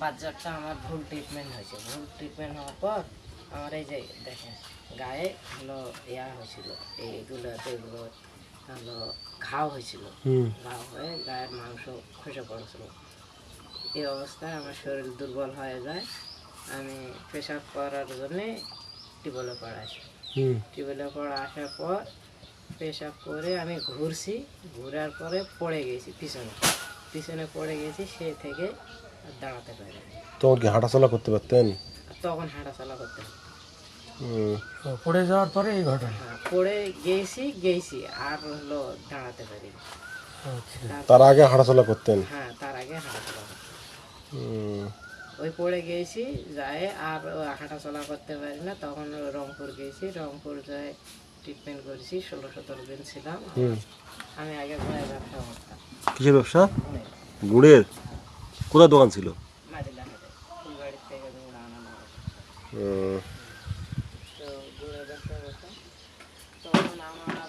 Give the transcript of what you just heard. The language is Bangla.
বাচ্চাটা আমার ভুল ট্রিটমেন্ট হয়েছে। ভুল ট্রিটমেন্ট হওয়ার পর আমার এই যে দেখেন গায়ে হলো ইয়া হয়েছিল, এগুলো হলো ঘাও হয়েছিল। ঘাও হয়ে গায়ের মাংস খসে পড়েছিল। এই অবস্থায় আমার শরীর দুর্বল হয়ে যায়। আমি পেশাব করার জন্যে টিউবওয়েলে পড়ে আসি। টিউবওয়েলে পড়ে আসার পর পেশাব করে আমি ঘুরার পরে পড়ে গেছি, পিছনে পড়ে গেছি। সেই থেকে আর দাঁড়াতে পারি। তখন কি হাঁটাচলা করতে পারতেন? তখন হাঁটাচলা করতে পারি। পড়ে যাওয়ার পরে এই ঘটনা। হ্যাঁ, পড়ে গেছি আর হলো দাঁড়াতে পারি। তার আগে হাঁটাচলা করতেন? হ্যাঁ, তার আগে হাঁটাচলা করতাম। ওই পড়ে গেছি যায় আর হাঁটাচলা করতে পারি না। তখন রংপুর গেছি, রংপুর যায় ট্রিটমেন্ট করেছি। 16-17 দিন ছিলাম। আমি আগে গুড়ের ব্যবসা করতাম। কিসের ব্যবসা? গুড়ের? কোথায় দোকান ছিল? মাদিলা হাটে, ফুলবাড়ির থেকে গুড় আনানো হয়। তো গুড়ের ব্যবসা করতাম। তখন আমার